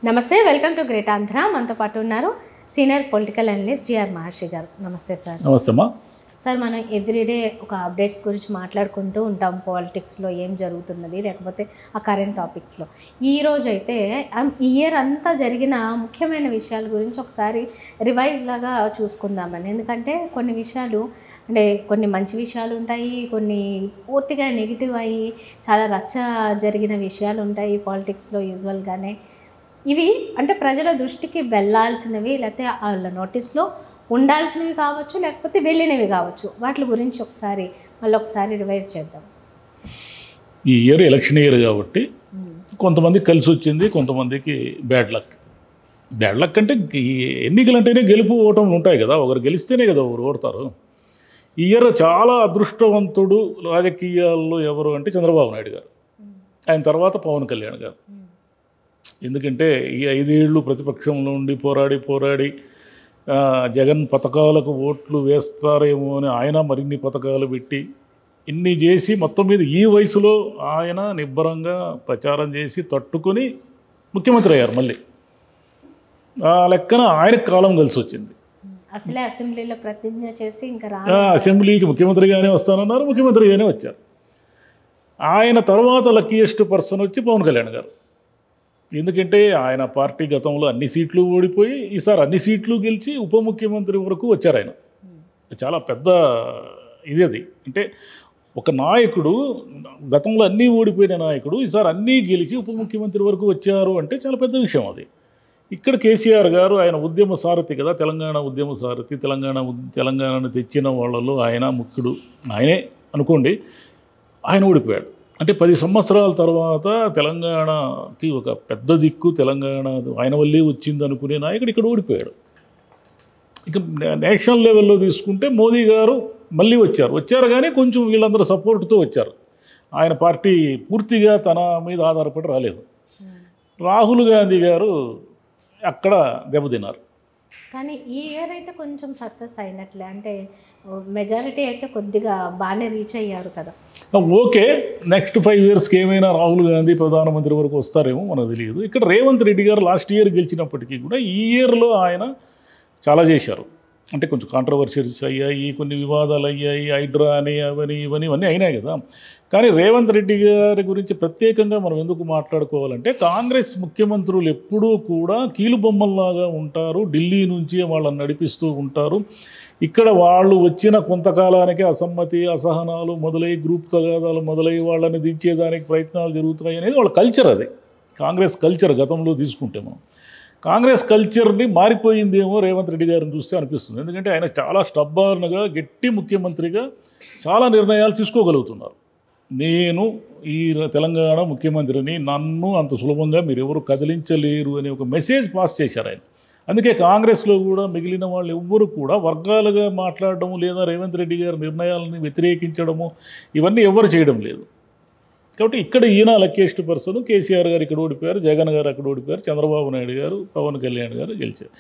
నమస్తే, welcome to great Andhra. మనతో పాటు ఉన్నారు సీనియర్ పొలిటికల్ అనలిస్ట్ జిఆర్ మహర్షి గారు. నమస్తే సార్. నమస్తేమ్మా. సార్, మనం ఎవ్రీడే ఒక అప్డేట్స్ గురించి మాట్లాడుకుంటూ ఉంటాం. పాలిటిక్స్లో ఏం జరుగుతున్నది, లేకపోతే ఆ కరెంట్ టాపిక్స్లో. ఈరోజు అయితే ఈ ఇయర్ అంతా జరిగిన ముఖ్యమైన విషయాల గురించి ఒకసారి రివైజ్ లాగా చూసుకుందామని. ఎందుకంటే కొన్ని విషయాలు అంటే కొన్ని మంచి విషయాలు ఉంటాయి, కొన్ని పూర్తిగా నెగిటివ్ అయ్యి చాలా రచ్చ జరిగిన విషయాలు ఉంటాయి పాలిటిక్స్లో యూజువల్గానే. ఇవి అంటే ప్రజల దృష్టికి వెళ్ళాల్సినవి, లేకపోతే వాళ్ళ నోటీస్లో ఉండాల్సినవి కావచ్చు, లేకపోతే వెళ్ళినవి కావచ్చు. వాటి గురించి ఒకసారి రివైజ్ చేద్దాం. ఈ ఇయర్ ఎలక్షన్ ఇయర్ కాబట్టి కొంతమందికి కలిసి వచ్చింది, కొంతమందికి బ్యాడ్ లక్. బ్యాడ్ లక్ అంటే ఈ ఎన్నికలు అంటేనే గెలుపు ఓటములు ఉంటాయి కదా, ఒకరు గెలిస్తేనే కదా ఒకరు ఓడతారు. ఈ ఇయర్ చాలా అదృష్టవంతుడు రాజకీయాల్లో ఎవరు అంటే చంద్రబాబు నాయుడు గారు, ఆయన తర్వాత పవన్ కళ్యాణ్ గారు. ఎందుకంటే ఈ 5 ఏళ్ళు ప్రతిపక్షంలో ఉండి పోరాడి జగన్ పథకాలకు ఓట్లు వేస్తారేమో అని ఆయన మరిన్ని పథకాలు పెట్టి ఇన్ని చేసి మొత్తం మీద ఈ వయసులో ఆయన నిబ్బరంగా ప్రచారం చేసి తట్టుకొని ముఖ్యమంత్రి అయ్యారు. మళ్ళీ ఆ లెక్కన ఆయనకు కాలం కలిసి వచ్చింది. అసలే అసెంబ్లీలో ప్రతిజ్ఞ చేసి ఇంకా అసెంబ్లీకి ముఖ్యమంత్రిగానే వస్తానన్నారు, ముఖ్యమంత్రిగానే వచ్చారు. ఆయన తర్వాత లక్కీయెస్ట్ పర్సన్ వచ్చి పవన్ కళ్యాణ్ గారు. ఎందుకంటే ఆయన పార్టీ గతంలో అన్ని సీట్లు ఓడిపోయి ఈసారి అన్ని సీట్లు గెలిచి ఉప ముఖ్యమంత్రి వరకు వచ్చారు. ఆయన చాలా పెద్ద అది. అంటే ఒక నాయకుడు గతంలో అన్నీ ఓడిపోయిన నాయకుడు ఈసారి అన్నీ గెలిచి ఉప ముఖ్యమంత్రి వరకు వచ్చారు అంటే చాలా పెద్ద విషయం అది. ఇక్కడ కేసీఆర్ గారు ఆయన ఉద్యమ సారథి కదా, తెలంగాణ ఉద్యమ సారథి. తెలంగాణను తెచ్చిన వాళ్ళలో ఆయన ముఖ్యుడు, ఆయనే అనుకోండి. ఆయన ఓడిపోయాడు. అంటే 10 సంవత్సరాల తర్వాత తెలంగాణకి ఒక పెద్ద దిక్కు తెలంగాణ ఆయన వల్లే వచ్చింది అనుకునే నాయకుడు ఇక్కడ ఓడిపోయాడు. ఇక నేషనల్ లెవెల్లో తీసుకుంటే మోదీ గారు మళ్ళీ వచ్చారు కానీ కొంచెం వీళ్ళందరూ సపోర్ట్తో వచ్చారు. ఆయన పార్టీ పూర్తిగా తన మీద ఆధారపడి రాలేదు. రాహుల్ గాంధీ గారు అక్కడ దెబ్బతిన్నారు. కానీ ఈ ఇయర్ అయితే కొంచెం సక్సెస్ అయినట్లే, అంటే మెజారిటీ అయితే కొద్దిగా బాగానే రీచ్ అయ్యారు కదా. ఓకే, నెక్స్ట్ 5 ఇయర్స్కి ఏమైనా రాహుల్ గాంధీ ప్రధానమంత్రి వరకు వస్తారేమో మనకు తెలియదు. ఇక్కడ రేవంత్ రెడ్డి గారు లాస్ట్ ఇయర్ గెలిచినప్పటికీ కూడా ఈ ఇయర్లో ఆయన చాలా చేశారు. అంటే కొంచెం కాంట్రవర్షియల్స్ అయ్యాయి, కొన్ని వివాదాలు అయ్యాయి, హైడ్రా అని ఇవన్నీ అయినాయి కదా. కానీ రేవంత్ రెడ్డి గారి గురించి ప్రత్యేకంగా మనం ఎందుకు మాట్లాడుకోవాలంటే కాంగ్రెస్ ముఖ్యమంత్రులు ఎప్పుడూ కూడా కీలుబొమ్మల్లాగా ఉంటారు, ఢిల్లీ నుంచి వాళ్ళని నడిపిస్తూ ఉంటారు. ఇక్కడ వాళ్ళు వచ్చిన కొంతకాలానికి అసమ్మతి, అసహనాలు మొదలై, గ్రూప్ తగాదాలు మొదలై వాళ్ళని దించేదానికి ప్రయత్నాలు జరుగుతున్నాయి అనేది వాళ్ళ కల్చర్. అది కాంగ్రెస్ కల్చర్. గతంలో తీసుకుంటే మనం కాంగ్రెస్ కల్చర్ని మారిపోయిందేమో రేవంత్ రెడ్డి గారిని చూస్తే అనిపిస్తుంది. ఎందుకంటే ఆయన చాలా స్టబ్బర్న్గా, గట్టి ముఖ్యమంత్రిగా చాలా నిర్ణయాలు తీసుకోగలుగుతున్నారు. నేను ఈ తెలంగాణ ముఖ్యమంత్రిని, నన్ను అంత సులభంగా మీరు ఎవరు కదిలించలేరు అనే ఒక మెసేజ్ పాస్ చేశారు ఆయన. అందుకే కాంగ్రెస్లో కూడా మిగిలిన వాళ్ళు ఎవ్వరు కూడా వర్గాలుగా మాట్లాడడము లేదా రేవంత్ రెడ్డి గారి నిర్ణయాలని వ్యతిరేకించడము ఇవన్నీ ఎవరు చేయడం లేదు. కాబట్టి ఇక్కడ ఈయన లక్కీయెస్ట్ పర్సన్. కేసీఆర్ గారు ఇక్కడ ఓడిపోయారు, జగన్ గారు అక్కడ ఓడిపోయారు, చంద్రబాబు నాయుడు గారు, పవన్ కళ్యాణ్ గారు గెలిచారు.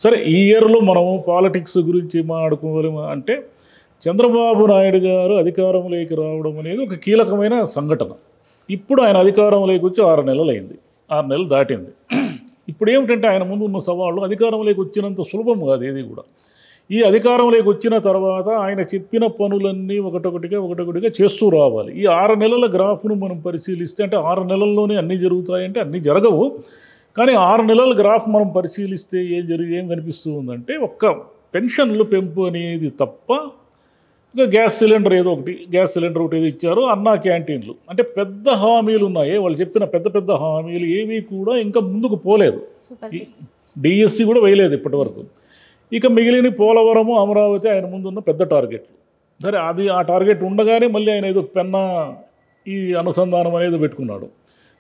సరే, ఈ ఇయర్లో మనము పాలిటిక్స్ గురించి మాట్లాడుకోవాలి అంటే చంద్రబాబు నాయుడు గారు అధికారంలోకి రావడం అనేది ఒక కీలకమైన సంఘటన. ఇప్పుడు ఆయన అధికారంలోకి వచ్చి 6 నెలలు అయింది, 6 నెలలు దాటింది. ఇప్పుడు ఏమిటంటే ఆయన ముందు ఉన్న సవాళ్ళు అధికారంలోకి వచ్చినంత సులభం కాదు ఏది కూడా. ఈ అధికారంలోకి వచ్చిన తర్వాత ఆయన చెప్పిన పనులన్నీ ఒకటొకటిగా చేస్తూ రావాలి. ఈ 6 నెలల గ్రాఫ్ను మనం పరిశీలిస్తే, అంటే 6 నెలల్లోనే అన్నీ జరుగుతాయంటే అన్నీ జరగవు. కానీ 6 నెలల గ్రాఫ్ మనం పరిశీలిస్తే ఏం కనిపిస్తూ ఉందంటే ఒక్క పెన్షన్లు పెంపు అనేది తప్ప, ఇంకా గ్యాస్ సిలిండర్ ఒకటి ఏదో ఇచ్చారు, అన్నా క్యాంటీన్లు, అంటే పెద్ద హామీలు ఉన్నాయి. వాళ్ళు చెప్పిన పెద్ద హామీలు ఏవి కూడా ఇంకా ముందుకు పోలేదు. డిఎస్సి కూడా వేయలేదు ఇప్పటి వరకు. ఇక మిగిలిన పోలవరము, అమరావతి ఆయన ముందున్న పెద్ద టార్గెట్లు. సరే, అది ఆ టార్గెట్ ఉండగానే మళ్ళీ ఆయన ఏదో పెన్నా ఈ అనుసంధానం అనేది పెట్టుకున్నాడు.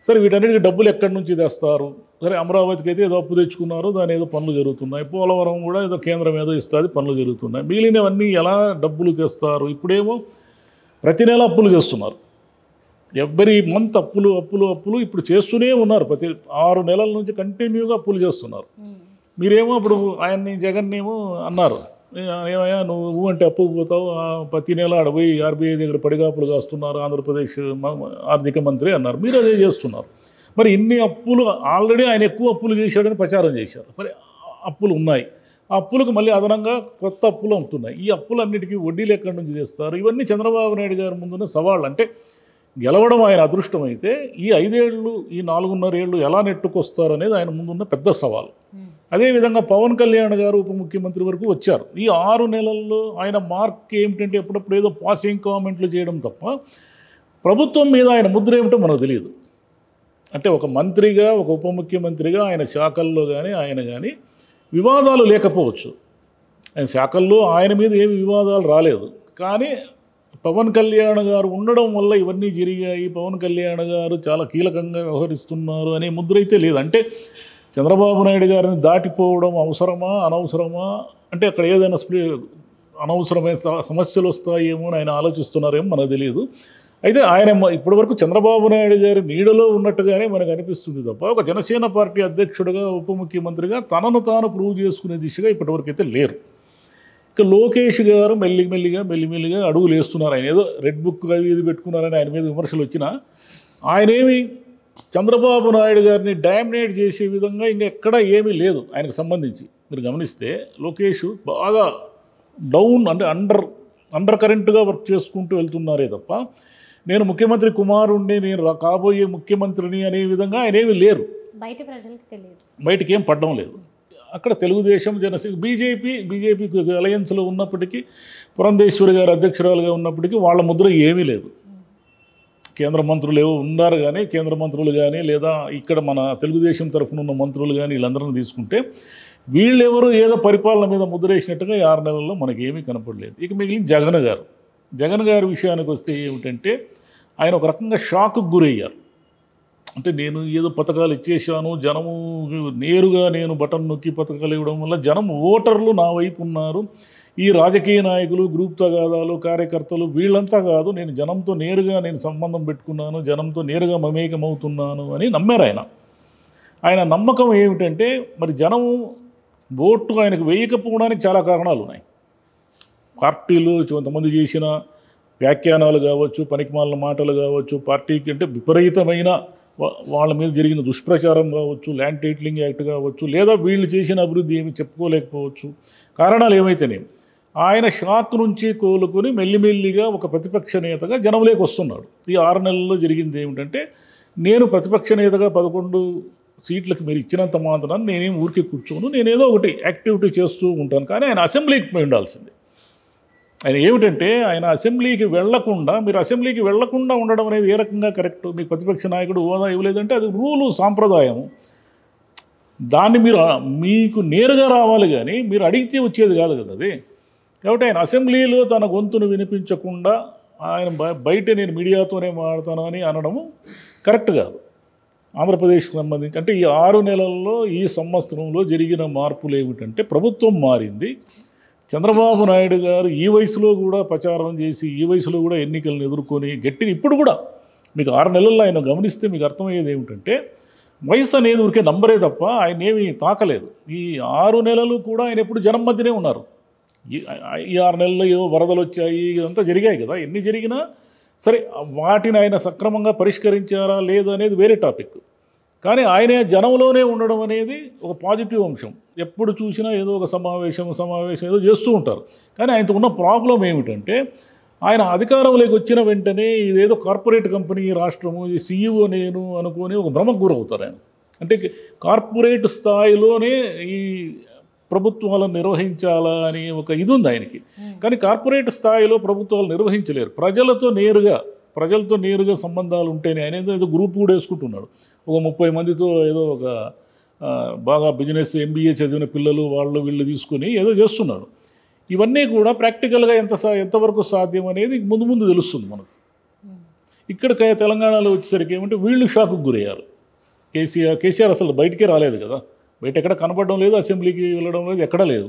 సరే, వీటన్నిటికీ డబ్బులు ఎక్కడి నుంచి తెస్తారు? సరే, అమరావతికి అయితే ఏదో అప్పు తెచ్చుకున్నారు, దాని ఏదో పనులు జరుగుతున్నాయి. పోలవరం కూడా ఏదో కేంద్రం ఏదో ఇస్తుంది, పనులు జరుగుతున్నాయి. మిగిలినవన్నీ ఎలా డబ్బులు తెస్తారు? ఇప్పుడేమో ప్రతి నెల అప్పులు చేస్తున్నారు. ఎవ్రీ మంత్ అప్పులు ఇప్పుడు చేస్తూనే ఉన్నారు. ప్రతి 6 నెలల నుంచి కంటిన్యూగా అప్పులు చేస్తున్నారు. మీరేమో అప్పుడు ఆయన్ని, జగన్నేమో అన్నారు, ఏమయ్యా నువ్వు అంటే అప్పుకు పోతావు, ప్రతి నెల అడవి ఆర్బీఐ దగ్గర పడిగాపులు కాస్తున్నారు ఆంధ్రప్రదేశ్ ఆర్థిక మంత్రి అన్నారు. మీరు అదే చేస్తున్నారు. మరి ఇన్ని అప్పులు ఆల్రెడీ ఆయన ఎక్కువ అప్పులు చేశాడని ప్రచారం చేశారు. మరి అప్పులు ఉన్నాయి, ఆ అప్పులకు మళ్ళీ అదనంగా కొత్త అప్పులు అవుతున్నాయి. ఈ అప్పులన్నిటికీ వడ్డీలు ఎక్కడి నుంచి చేస్తారు? ఇవన్నీ చంద్రబాబు నాయుడు గారి ముందున్న సవాళ్ళు. అంటే గెలవడం ఆయన అదృష్టం అయితే ఈ 5 ఏళ్ళు, ఈ 4.5 ఏళ్ళు ఎలా నెట్టుకొస్తారు అనేది ఆయన ముందున్న పెద్ద సవాలు. అదేవిధంగా పవన్ కళ్యాణ్ గారు ఉప ముఖ్యమంత్రి వరకు వచ్చారు. ఈ 6 నెలల్లో ఆయన మార్క్ ఏమిటంటే ఎప్పుడప్పుడు ఏదో పాసింగ్ కామెంట్లు చేయడం తప్ప ప్రభుత్వం మీద ఆయన ముద్ర ఏమిటో మనకు తెలియదు. అంటే ఒక మంత్రిగా, ఒక ఉప ముఖ్యమంత్రిగా ఆయన శాఖల్లో కానీ ఆయన కానీ వివాదాలు లేకపోవచ్చు. ఆయన శాఖల్లో ఆయన మీద ఏమి వివాదాలు రాలేదు. కానీ పవన్ కళ్యాణ్ గారు ఉండడం వల్ల ఇవన్నీ జరిగాయి, పవన్ కళ్యాణ్ గారు చాలా కీలకంగా వ్యవహరిస్తున్నారు అనే ముద్ర అయితే లేదు. అంటే చంద్రబాబు నాయుడు గారిని దాటిపోవడం అవసరమా అనవసరమా, అంటే అక్కడ ఏదైనా అనవసరమైన సమస్యలు వస్తాయేమో అని ఆయన ఆలోచిస్తున్నారేమో మనకు తెలియదు. అయితే ఆయన ఇప్పటివరకు చంద్రబాబు నాయుడు గారి నీడలో ఉన్నట్టుగానే మనకు అనిపిస్తుంది తప్ప ఒక జనసేన పార్టీ అధ్యక్షుడిగా, ఉప ముఖ్యమంత్రిగా తనను తాను ప్రూవ్ చేసుకునే దిశగా ఇప్పటివరకు అయితే లేరు. ఇక లోకేష్ గారు మెల్లిమెల్లిగా అడుగులు వేస్తున్నారు. ఆయన ఏదో రెడ్ బుక్ అవి ఇది పెట్టుకున్నారని ఆయన మీద విమర్శలు వచ్చినా ఆయనేమి చంద్రబాబు నాయుడు గారిని డామినేట్ చేసే విధంగా ఇంకెక్కడా ఏమీ లేదు ఆయనకు సంబంధించి. మీరు గమనిస్తే లోకేష్ బాగా డౌన్ అంటే అండర్ కరెంట్గా వర్క్ చేసుకుంటూ వెళ్తున్నారే తప్ప నేను ముఖ్యమంత్రి కుమారుణ్ణి, నేను కాబోయే ముఖ్యమంత్రిని అనే విధంగా ఆయన ఏమీ లేరు. బయట ప్రజలకు తెలియదు, బయటికి ఏం పడడం లేదు. అక్కడ తెలుగుదేశం, జనసేన, బీజేపీకి అలయన్స్లో ఉన్నప్పటికీ, పురంధేశ్వరి గారు అధ్యక్షురాలుగా ఉన్నప్పటికీ వాళ్ళ ముద్ర ఏమీ లేదు. కేంద్ర మంత్రులు ఏవో ఉన్నారు కానీ, కేంద్ర మంత్రులు కానీ లేదా ఇక్కడ మన తెలుగుదేశం తరఫున ఉన్న మంత్రులు కానీ వీళ్ళందరినీ తీసుకుంటే వీళ్ళెవరు ఏదో పరిపాలన మీద ముద్ర వేసినట్టుగా 6 నెలల్లో మనకేమీ కనపడలేదు. ఇక మిగిలిన జగన్ గారి విషయానికి వస్తే ఏమిటంటే ఆయన ఒక రకంగా షాక్కు గురయ్యారు. అంటే నేను ఏదో పథకాలు ఇచ్చేసాను, జనము నేరుగా నేను బటన్ నొక్కి పథకాలు ఇవ్వడం వల్ల జనం ఓటర్లు నా వైపు ఉన్నారు, ఈ రాజకీయ నాయకులు, గ్రూప్ తగాదాలు, కార్యకర్తలు వీళ్ళంతా కాదు, నేను జనంతో నేరుగా సంబంధం పెట్టుకున్నాను, జనంతో నేరుగా మమేకమవుతున్నాను అని నమ్మారు ఆయన నమ్మకం ఏమిటంటే మరి జనము ఓటు ఆయనకు వేయకపోవడానికి చాలా కారణాలు ఉన్నాయి. పార్టీలు కొంతమంది చేసిన వ్యాఖ్యానాలు కావచ్చు, పనికిమాలిన మాటలు కావచ్చు, పార్టీకి అంటే విపరీతమైన వాళ్ళ మీద జరిగిన దుష్ప్రచారం కావచ్చు, ల్యాండ్ టైటిలింగ్ యాక్ట్ కావచ్చు, లేదా వీళ్ళు చేసిన అభివృద్ధి ఏమి చెప్పుకోలేకపోవచ్చు. కారణాలు ఏమైతేనేమి ఆయన షాక్ నుంచి కోలుకొని మెల్లిమెల్లిగా ఒక ప్రతిపక్ష నేతగా జనంలోకి వస్తున్నాడు. ఈ 6 నెలల్లో జరిగింది ఏమిటంటే నేను ప్రతిపక్ష నేతగా 11 సీట్లకు మీరు ఇచ్చినంత మాత్రాన్ని నేనేం ఊరికి కూర్చోను, నేనేదో ఒకటి యాక్టివిటీ చేస్తూ ఉంటాను. కానీ ఆయన అసెంబ్లీకి పోయి ఉండాల్సింది. ఆయన ఏమిటంటే ఆయన అసెంబ్లీకి వెళ్లకుండా, మీరు అసెంబ్లీకి వెళ్లకుండా ఉండడం అనేది ఏ రకంగా కరెక్ట్? మీకు ప్రతిపక్ష నాయకుడు హోదా ఇవ్వలేదంటే అది రూలు, సాంప్రదాయము. దాన్ని మీకు నేరుగా రావాలి కానీ మీరు అడిగితే వచ్చేది కాదు కదా అది. కాబట్టి ఆయన అసెంబ్లీలో తన గొంతును వినిపించకుండా ఆయన బయట నేను మీడియాతోనే మాట్లాడతాను అని అనడము కరెక్ట్ కాదు. ఆంధ్రప్రదేశ్కి సంబంధించి అంటే ఈ 6 నెలల్లో ఈ సంవత్సరంలో జరిగిన మార్పులు ఏమిటంటే ప్రభుత్వం మారింది. చంద్రబాబు నాయుడు గారు ఈ వయసులో కూడా ప్రచారం చేసి, ఈ వయసులో కూడా ఎన్నికలను ఎదుర్కొని గట్టిగా ఇప్పుడు కూడా మీకు 6 నెలల్లో ఆయన గమనిస్తే మీకు అర్థమయ్యేది ఏమిటంటే వయసు అనేది ఊరికే నంబరే తప్ప ఆయన ఏమీ తాకలేదు. ఈ 6 నెలలు కూడా ఆయన ఎప్పుడు జనం మధ్యనే ఉన్నారు. ఈ 6 నెలల్లో ఏవో వరదలు వచ్చాయి, ఇదంతా జరిగాయి కదా. ఎన్ని జరిగినా సరే వాటిని ఆయన సక్రమంగా పరిష్కరించారా లేదా అనేది వేరే టాపిక్. కానీ ఆయనే జనంలోనే ఉండడం అనేది ఒక పాజిటివ్ అంశం. ఎప్పుడు చూసినా ఏదో ఒక సమావేశం ఏదో చేస్తూ ఉంటారు. కానీ ఆయనతో ఉన్న ప్రాబ్లం ఏమిటంటే ఆయన అధికారంలోకి వచ్చిన వెంటనే ఇదేదో కార్పొరేట్ కంపెనీ రాష్ట్రము, ఈ సీఈఓ నేను అనుకొని ఒక భ్రమకు గురవుతారు ఆయన. అంటే కార్పొరేట్ స్థాయిలోనే ఈ ప్రభుత్వాలను నిర్వహించాలా అని ఒక ఇది ఉంది ఆయనకి. కానీ కార్పొరేట్ స్థాయిలో ప్రభుత్వాలు నిర్వహించలేరు. ప్రజలతో నేరుగా సంబంధాలు ఉంటేనే ఆయన ఏదో గ్రూప్ కూడా వేసుకుంటున్నాడు. ఒక 30 మందితో ఏదో ఒక బాగా బిజినెస్ MBA చదివిన పిల్లలు వీళ్ళు తీసుకొని ఏదో చేస్తున్నాడు. ఇవన్నీ కూడా ప్రాక్టికల్గా ఎంతవరకు సాధ్యం అనేది ముందు తెలుస్తుంది మనకు. ఇక్కడ తెలంగాణలో వచ్చేసరికి ఏమంటే వీళ్ళు షాక్కు గురయ్యారు. కేసీఆర్ అసలు బయటికే రాలేదు కదా, బయట ఎక్కడ కనపడడం లేదు, అసెంబ్లీకి వెళ్ళడం లేదు, ఎక్కడా లేదు.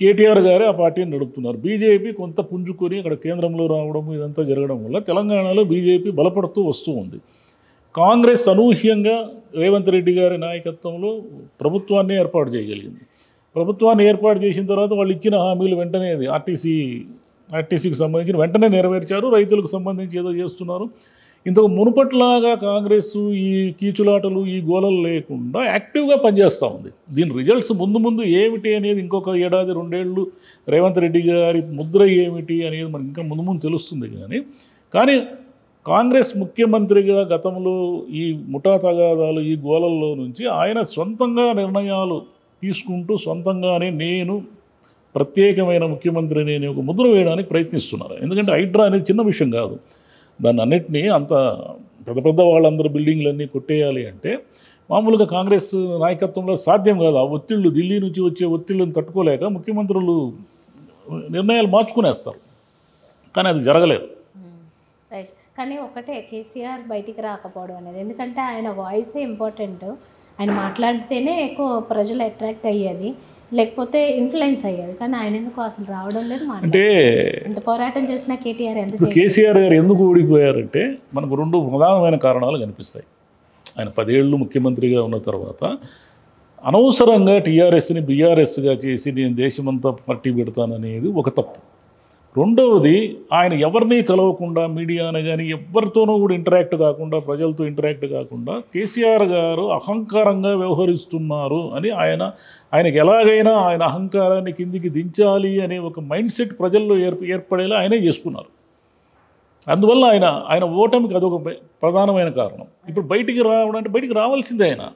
కేటీఆర్ గారే ఆ పార్టీని నడుపుతున్నారు. బీజేపీ కొంత పుంజుకొని అక్కడ కేంద్రంలో రావడం ఇదంతా జరగడం వల్ల తెలంగాణలో బీజేపీ బలపడుతూ వస్తూ ఉంది. కాంగ్రెస్ అనూహ్యంగా రేవంత్ రెడ్డి గారి నాయకత్వంలో ప్రభుత్వాన్ని ఏర్పాటు చేయగలిగింది. ప్రభుత్వాన్ని ఏర్పాటు చేసిన తర్వాత వాళ్ళు ఇచ్చిన హామీలు వెంటనే ఆర్టీసీకి సంబంధించిన వెంటనే నెరవేర్చారు. రైతులకు సంబంధించి ఏదో చేస్తున్నారు. ఇంతకు మునుపట్లాగా కాంగ్రెస్ ఈ కీచులాటలు ఈ గోలలు లేకుండా యాక్టివ్గా పనిచేస్తూ ఉంది. దీని రిజల్ట్స్ ముందు ముందు ఏమిటి అనేది ఇంకొక ఏడాది 2 ఏళ్ళు రేవంత్ రెడ్డి గారి ముద్ర ఏమిటి అనేది మనకి ఇంకా ముందు ముందు తెలుస్తుంది. కానీ కాంగ్రెస్ ముఖ్యమంత్రిగా గతంలో ఈ ముఠా తగాదాలు ఈ గోలల్లో నుంచి ఆయన సొంతంగా నిర్ణయాలు తీసుకుంటూ సొంతంగానే నేను ప్రత్యేకమైన ముఖ్యమంత్రిని నేను ఒక ముద్ర వేయడానికి ప్రయత్నిస్తున్నారు. ఎందుకంటే హైడ్రా అనేది చిన్న విషయం కాదు. దాన్ని అన్నిటినీ అంత పెద్ద పెద్ద వాళ్ళందరూ బిల్డింగ్లన్నీ కొట్టేయాలి అంటే మామూలుగా కాంగ్రెస్ నాయకత్వంలో సాధ్యం కాదు. ఆ ఒత్తిళ్లు ఢిల్లీ నుంచి వచ్చే ఒత్తిళ్లను తట్టుకోలేక ముఖ్యమంత్రులు నిర్ణయాలు మార్చుకునేస్తారు. కానీ అది జరగలేదు. రైట్. కానీ ఒకటే కేసీఆర్ బయటికి రాకపోవడం అనేది, ఎందుకంటే ఆయన వాయిసే ఇంపార్టెంట్. ఆయన మాట్లాడితేనే ఎక్కువ ప్రజలు అట్రాక్ట్ అయ్యేది, లేకపోతే ఇన్ఫ్లుయెన్స్ అయ్యేది. కానీ ఆయన ఎందుకు అసలు రావడం లేదు. అంటే ఎంత పోరాటం చేసినా కేటీఆర్ ఇప్పుడు కేసీఆర్ గారు ఎందుకు ఓడిపోయారంటే మనకు 2 ప్రధానమైన కారణాలు కనిపిస్తాయి. ఆయన 10 ఏళ్ళు ముఖ్యమంత్రిగా ఉన్న తర్వాత అనవసరంగా టీఆర్ఎస్ని బీఆర్ఎస్గా చేసి నేను దేశమంతా పట్టి పెడతాననేది ఒక తప్పు. రెండవది ఆయన ఎవరిని కలవకుండా మీడియాని కానీ ఎవరితోనూ కూడా ఇంటరాక్ట్ కాకుండా ప్రజలతో ఇంటరాక్ట్ కాకుండా కేసీఆర్ గారు అహంకారంగా వ్యవహరిస్తున్నారు అని ఆయనకి ఎలాగైనా ఆయన అహంకారాన్ని కిందికి దించాలి అనే ఒక మైండ్ సెట్ ప్రజల్లో ఏర్పడేలా ఆయనే చేసుకున్నారు. అందువల్ల ఆయన ఓటమికి అదొక ప్రధానమైన కారణం. ఇప్పుడు బయటికి రావడం అంటే బయటికి రావాల్సిందే. ఆయన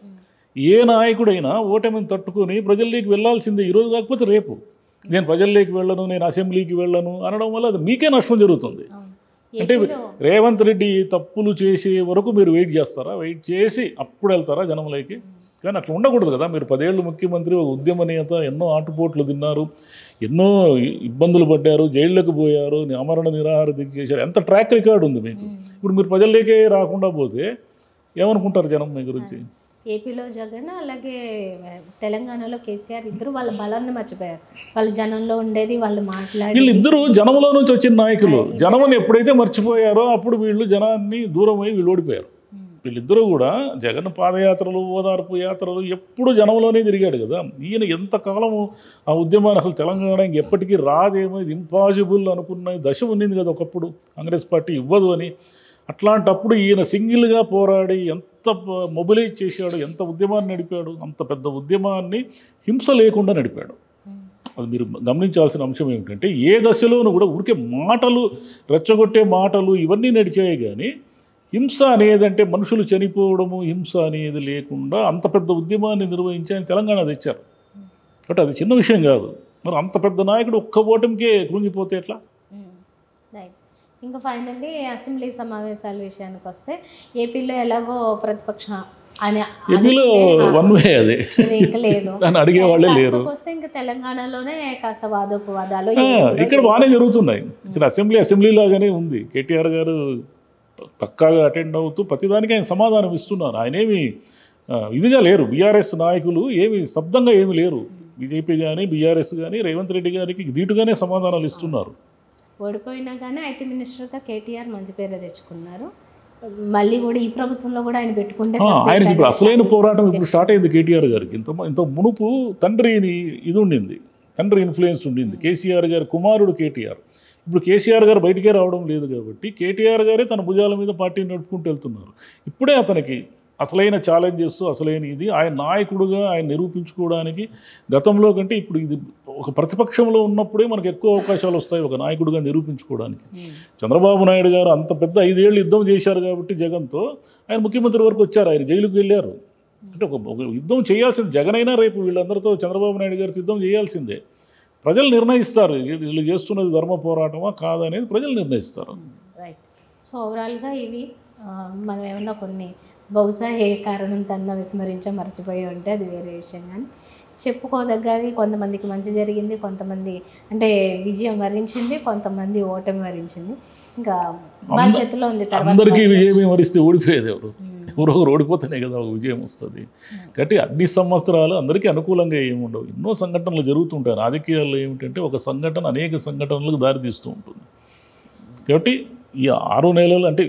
ఏ నాయకుడైనా ఓటమిని తట్టుకొని ప్రజల్లోకి వెళ్ళాల్సిందే. ఈరోజు కాకపోతే రేపు. నేను ప్రజల్లోకి వెళ్ళను, నేను అసెంబ్లీకి వెళ్ళను అనడం వల్ల అది మీకే నష్టం జరుగుతుంది. అంటే రేవంత్ రెడ్డి తప్పులు చేసే వరకు మీరు వెయిట్ చేస్తారా? వెయిట్ చేసి అప్పుడు వెళ్తారా జనంలోకి? కానీ అట్లా ఉండకూడదు కదా. మీరు 10 ఏళ్ళు ముఖ్యమంత్రి, ఒక ఉద్యమ నేత, ఎన్నో ఆటుపోట్లు తిన్నారు, ఎన్నో ఇబ్బందులు పడ్డారు, జైళ్ళకు పోయారు, ఆమరణ నిరాహార దీక్ష చేశారు. ఎంత ట్రాక్ రికార్డు ఉంది మీకు. ఇప్పుడు మీరు ప్రజల్లోకే రాకుండా పోతే ఏమనుకుంటారు జనం మీ గురించి? ఏపీలో జగన్, అలాగే తెలంగాణలో కేసీఆర్ ఇద్దరు వాళ్ళ బలాన్ని మర్చిపోయారు. వాళ్ళ జనంలో ఉండేది, వాళ్ళు మాట్లాడి వీళ్ళిద్దరూ జనంలో నుంచి వచ్చిన నాయకులు. జనం ఎప్పుడైతే మర్చిపోయారో అప్పుడు వీళ్ళు జనాన్ని దూరం అయ్యి వీళ్ళు ఓడిపోయారు. వీళ్ళిద్దరూ కూడా జగన్ పాదయాత్రలు, ఓదార్పు యాత్రలు ఎప్పుడు జనంలోనే తిరిగాడు కదా. ఈయన ఎంతకాలము ఆ ఉద్యమాన్ని అసలు తెలంగాణ ఎప్పటికీ రాదేమో, ఇది ఇంపాసిబుల్ అనుకున్న దశ ఉండింది కదా ఒకప్పుడు. కాంగ్రెస్ పార్టీ ఇవ్వదు అని. అట్లాంటప్పుడు ఈయన సింగిల్గా పోరాడి ఎంత మొబిలైజ్ చేశాడు, ఎంత ఉద్యమాన్ని నడిపాడు. అంత పెద్ద ఉద్యమాన్ని హింస లేకుండా నడిపాడు. అది మీరు గమనించాల్సిన అంశం ఏమిటంటే ఏ దశలోనూ కూడా ఊరికే మాటలు, రెచ్చగొట్టే మాటలు ఇవన్నీ నడిచాయి. కానీ హింస అనేది అంటే మనుషులు చనిపోవడము, హింస అనేది లేకుండా అంత పెద్ద ఉద్యమాన్ని నిర్వహించి ఆయన తెలంగాణ తెచ్చారు. కాబట్టి అది చిన్న విషయం కాదు. మరి అంత పెద్ద నాయకుడు ఒక్క ఓటమికే కృంగిపోతే ఎట్లా? ఇంకా ఫైనల్లీ అసెంబ్లీ సమావేశాల విషయానికి వస్తే ఏపీలో ఎలాగో ప్రతిపక్ష ఏపీలో వన్ వే అది ఇంకా లేదు, దాన్ని అడిగే వాళ్ళే లేరు. వస్తే ఇంకా తెలంగాణలోనే కాస్త వాదోపవాదాలు ఇక్కడ బాగానే జరుగుతున్నాయి. ఇక్కడ అసెంబ్లీ లాగానే ఉంది. కేటీఆర్ గారు పక్కాగా అటెండ్ అవుతూ ప్రతిదానికి ఆయన సమాధానం ఇస్తున్నారు. ఆయన ఏమి ఇదిగా లేరు. బీఆర్ఎస్ నాయకులు ఏమి స్తబ్దంగా ఏమి లేరు. బీజేపీ కానీ బీఆర్ఎస్ కానీ రేవంత్ రెడ్డి గారికి ధీటుగానే సమాధానాలు ఇస్తున్నారు. ఓడిపోయినా కానీ ఐటీ మినిస్టర్గా కేటీఆర్ మంచి పేరు తెచ్చుకున్నారు. మళ్ళీ కూడా ఈ ప్రభుత్వంలో కూడా ఆయన పెట్టుకుంటే ఆయనకి ఇప్పుడు అసలైన పోరాటం ఇప్పుడు స్టార్ట్ అయింది కేటీఆర్ గారికి. ఇంత మునుపు తండ్రిని ఇది ఉండింది, తండ్రి ఇన్ఫ్లుయెన్స్ ఉండింది. కేసీఆర్ గారి కుమారుడు కేటీఆర్. ఇప్పుడు కేసీఆర్ గారు బయటికే రావడం లేదు కాబట్టి కేటీఆర్ గారే తన భుజాల మీద పార్టీని నడుపుకుంటూ వెళ్తున్నారు. ఇప్పుడే అతనికి అసలైన ఛాలెంజెస్, అసలైన ఇది ఆయన నాయకుడుగా ఆయన నిరూపించుకోవడానికి గతంలో కంటే ఇప్పుడు ఇది ఒక ప్రతిపక్షంలో ఉన్నప్పుడే మనకు ఎక్కువ అవకాశాలు వస్తాయి ఒక నాయకుడిగా నిరూపించుకోవడానికి. చంద్రబాబు నాయుడు గారు అంత పెద్ద 5 ఏళ్ళు యుద్ధం చేశారు కాబట్టి జగన్తో ఆయన ముఖ్యమంత్రి వరకు వచ్చారు. ఆయన జైలుకు వెళ్ళారు. అంటే ఒక యుద్ధం చేయాల్సింది జగన్ అయినా రేపు వీళ్ళందరితో చంద్రబాబు నాయుడు గారితో యుద్ధం చేయాల్సిందే. ప్రజలు నిర్ణయిస్తారు వీళ్ళు చేస్తున్నది ధర్మ పోరాటమా కాదనేది ప్రజలు నిర్ణయిస్తారు. రైట్. సో ఓవరాల్గా ఇవి మనం ఏమన్నా కొన్ని బహుశా ఏ కారణం తన విస్మరించా మర్చిపోయి ఉంటే అది వేరే విషయం. కానీ చెప్పుకోదగ్గది కొంతమందికి మంచి జరిగింది, కొంతమంది అంటే విజయం వరించింది, కొంతమంది ఓటమి వరించింది. ఇంకా వాళ్ళ చేతిలో ఉంది. అందరికీ విజయం వరిస్తే ఓడిపోయేది ఎవరొకరు ఓడిపోతేనే కదా ఒక విజయం వస్తుంది. కాబట్టి అన్ని సంవత్సరాలు అందరికీ అనుకూలంగా ఏముండవు. ఎన్నో సంఘటనలు జరుగుతుంటాయి. రాజకీయాల్లో ఏమిటంటే ఒక సంఘటన అనేక సంఘటనలకు దారితీస్తూ ఉంటుంది. కాబట్టి ఈ 6 నెలలు అంటే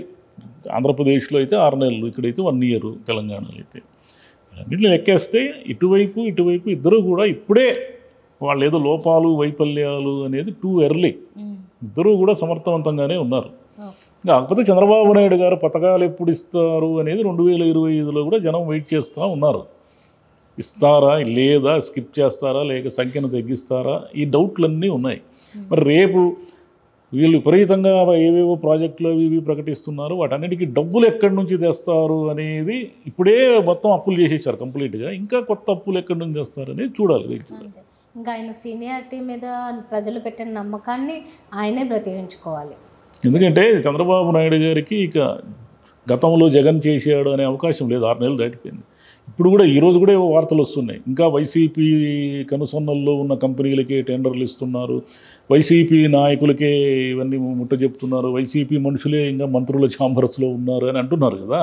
ఆంధ్రప్రదేశ్లో అయితే 6 నెలలు, ఇక్కడైతే 1 ఇయర్, తెలంగాణలో అయితే అన్నింటిని లెక్కేస్తే ఇటువైపు ఇద్దరు కూడా ఇప్పుడే వాళ్ళు ఏదో లోపాలు వైఫల్యాలు అనేది టూ ఎర్లీ. ఇద్దరూ కూడా సమర్థవంతంగానే ఉన్నారు. కాకపోతే చంద్రబాబు నాయుడు గారు పథకాలు ఎప్పుడు ఇస్తారు అనేది 2025లో కూడా జనం వెయిట్ చేస్తూ ఉన్నారు. ఇస్తారా లేదా, స్కిప్ చేస్తారా, లేక సంఖ్యను తగ్గిస్తారా, ఈ డౌట్లన్నీ ఉన్నాయి. మరి రేపు వీళ్ళు విపరీతంగా ఏవేవో ప్రాజెక్టులు ఇవి ప్రకటిస్తున్నారు, వాటన్నిటికీ డబ్బులు ఎక్కడి నుంచి తెస్తారు అనేది ఇప్పుడే మొత్తం అప్పులు చేసేసారు కంప్లీట్గా. ఇంకా కొత్త అప్పులు ఎక్కడి నుంచి తెస్తారు అనేది చూడాలి. ఇంకా ఆయన సీనియారిటీ మీద ప్రజలు పెట్టిన నమ్మకాన్ని ఆయనే బ్రతికించుకోవాలి. ఎందుకంటే చంద్రబాబు నాయుడు గారికి ఇక గతంలో జగన్ చేశాడు అనే అవకాశం లేదు. 6 నెలలు దాటిపోయింది. ఇప్పుడు కూడా ఈరోజు కూడా వార్తలు వస్తున్నాయి, ఇంకా వైసీపీ కనుసన్నల్లో ఉన్న కంపెనీలకే టెండర్లు ఇస్తున్నారు, వైసీపీ నాయకులకే ఇవన్నీ ముట్ట చెప్తున్నారు, వైసీపీ మనుషులే ఇంకా మంత్రుల ఛాంబర్స్లో ఉన్నారు అని అంటున్నారు కదా.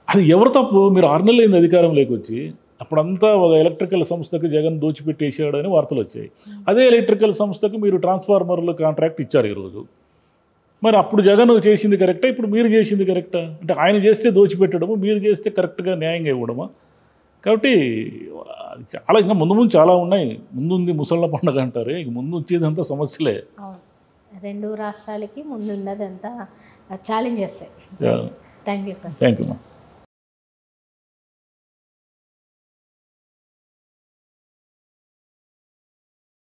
అది ఎవరు తప్పు? మీరు 6 నెలలు అయింది అధికారంలోకి వచ్చి. అప్పుడంతా ఒక ఎలక్ట్రికల్ సంస్థకు జగన్ దోచిపెట్టేశాడు అని వార్తలు వచ్చాయి. అదే ఎలక్ట్రికల్ సంస్థకు మీరు ట్రాన్స్ఫార్మర్లు కాంట్రాక్ట్ ఇచ్చారు ఈరోజు. మరి అప్పుడు జగన్ చేసింది కరెక్టా, ఇప్పుడు మీరు చేసింది కరెక్టా? అంటే ఆయన చేస్తే దోచిపెట్టడము, మీరు చేస్తే కరెక్ట్గా న్యాయంగా ఇవ్వడమా? కాబట్టి చాలా ఇంకా ముందు చాలా ఉన్నాయి. ముందుంది ముసళ్ళ పండుగ అంటారు, ఇక ముందు వచ్చేదంతా సమస్యలే. 2 రాష్ట్రాలకి ముందున్నదంతా challenges. Thank you sir. Thank you.